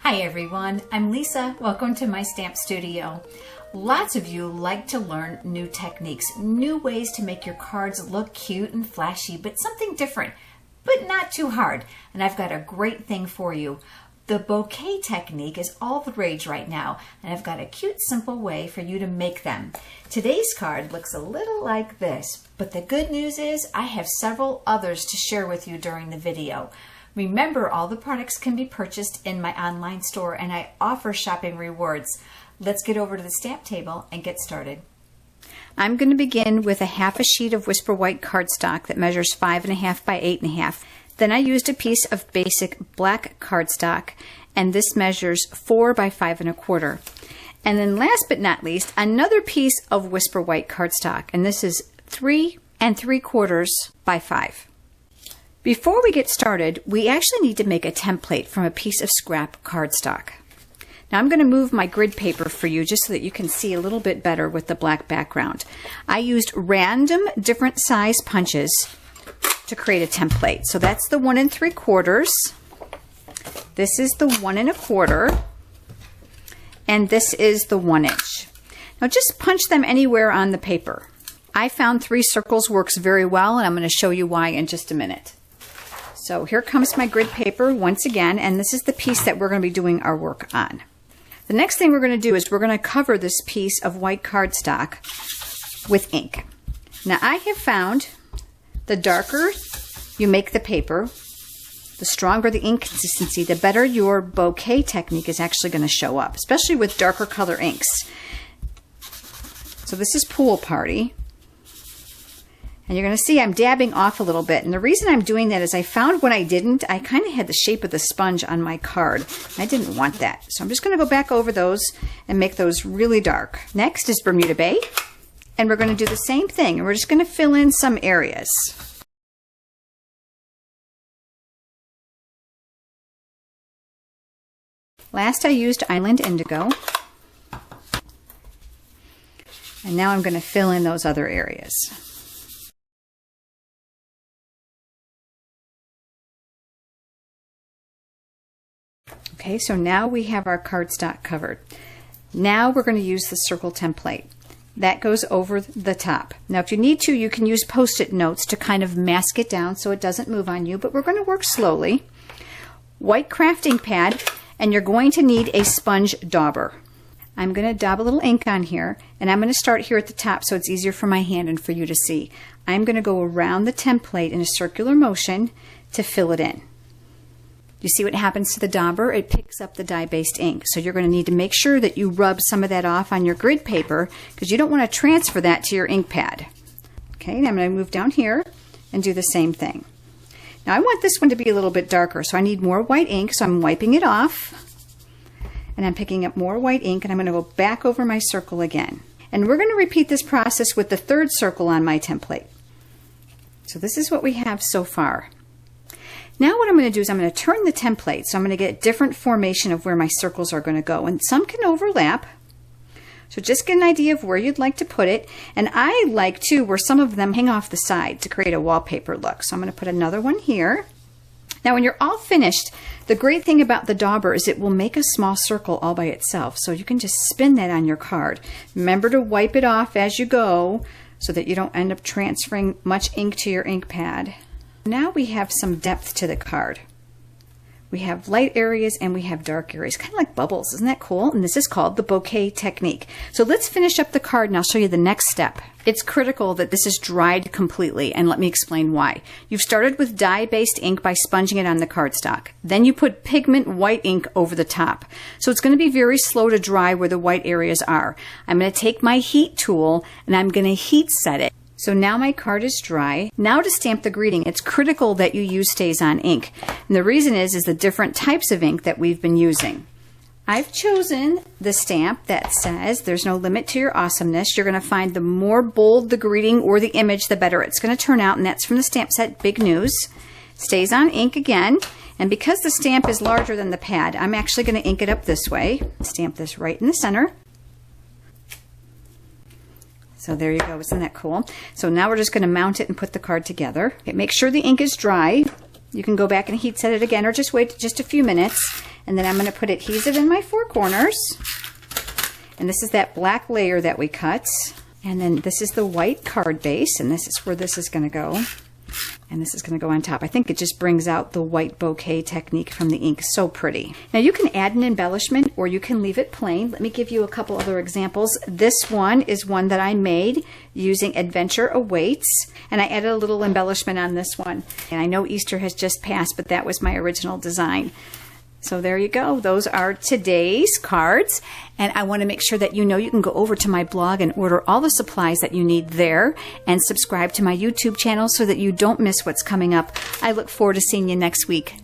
Hi everyone, I'm Lisa. Welcome to my stamp studio. Lots of you like to learn new techniques, new ways to make your cards look cute and flashy, but something different, but not too hard. And I've got a great thing for you. The bouquet technique is all the rage right now, and I've got a cute, simple way for you to make them. Today's card looks a little like this, but the good news is I have several others to share with you during the video. Remember, all the products can be purchased in my online store, and I offer shopping rewards. Let's get over to the stamp table and get started. I'm going to begin with a half a sheet of Whisper White cardstock that measures 5.5 by 8.5. Then I used a piece of basic black cardstock, and this measures 4 by 5.25. And then last but not least, another piece of Whisper White cardstock, and this is 3 3/4 by 5. Before we get started, we actually need to make a template from a piece of scrap cardstock. Now I'm going to move my grid paper for you just so that you can see a little bit better with the black background. I used random different size punches to create a template. So that's the 1 3/4. This is the 1 1/4. And this is the 1 inch. Now just punch them anywhere on the paper. I found 3 circles works very well, and I'm going to show you why in just a minute. So here comes my grid paper once again, and this is the piece that we're going to be doing our work on. The next thing we're going to do is we're going to cover this piece of white cardstock with ink. Now I have found the darker you make the paper, the stronger the ink consistency, the better your bouquet technique is actually going to show up, especially with darker color inks. So this is Pool Party. And you're going to see I'm dabbing off a little bit. And the reason I'm doing that is I found when I didn't, I kind of had the shape of the sponge on my card. I didn't want that. So I'm just going to go back over those and make those really dark. Next is Bermuda Bay. And we're going to do the same thing. And we're just going to fill in some areas. Last I used Island Indigo. And now I'm going to fill in those other areas. Okay, so now we have our cardstock covered. Now we're going to use the circle template. That goes over the top. Now if you need to, you can use Post-it notes to kind of mask it down so it doesn't move on you, but we're going to work slowly. White craft ink pad, and you're going to need a sponge dauber. I'm going to dab a little ink on here, and I'm going to start here at the top so it's easier for my hand and for you to see. I'm going to go around the template in a circular motion to fill it in. You see what happens to the dauber? It picks up the dye-based ink. So you're going to need to make sure that you rub some of that off on your grid paper because you don't want to transfer that to your ink pad. Okay, and I'm going to move down here and do the same thing. Now I want this one to be a little bit darker, so I need more white ink, so I'm wiping it off. And I'm picking up more white ink, and I'm going to go back over my circle again. And we're going to repeat this process with the 3rd circle on my template. So this is what we have so far. Now what I'm going to do is I'm going to turn the template, so I'm going to get a different formation of where my circles are going to go, and some can overlap. So just get an idea of where you'd like to put it, and I like too where some of them hang off the side to create a wallpaper look. So I'm going to put another one here. Now when you're all finished, the great thing about the dauber is it will make a small circle all by itself, so you can just spin that on your card. Remember to wipe it off as you go so that you don't end up transferring much ink to your ink pad. Now we have some depth to the card. We have light areas and we have dark areas, kind of like bubbles. Isn't that cool? And this is called the bouquet technique. So let's finish up the card and I'll show you the next step. It's critical that this is dried completely, and let me explain why. You've started with dye-based ink by sponging it on the cardstock. Then you put pigment white ink over the top. So it's going to be very slow to dry where the white areas are. I'm going to take my heat tool and I'm going to heat set it. So now my card is dry. Now to stamp the greeting, it's critical that you use Stays-On ink. And the reason is the different types of ink that we've been using. I've chosen the stamp that says there's no limit to your awesomeness. You're going to find the more bold the greeting or the image, the better it's going to turn out. And that's from the stamp set Big News. Stays-On ink again. And because the stamp is larger than the pad, I'm actually going to ink it up this way. Stamp this right in the center. So there you go, isn't that cool? So now we're just going to mount it and put the card together. Okay, make sure the ink is dry. You can go back and heat set it again or just wait just a few minutes. And then I'm going to put adhesive in my 4 corners. And this is that black layer that we cut. And then this is the white card base, and this is where this is going to go. And this is going to go on top. I think it just brings out the white bouquet technique from the ink. So pretty. Now you can add an embellishment or you can leave it plain. Let me give you a couple other examples. This one is one that I made using Adventure Awaits, and I added a little embellishment on this one. And I know Easter has just passed, but that was my original design. So there you go. Those are today's cards. And I want to make sure that you know you can go over to my blog and order all the supplies that you need there, and subscribe to my YouTube channel so that you don't miss what's coming up. I look forward to seeing you next week.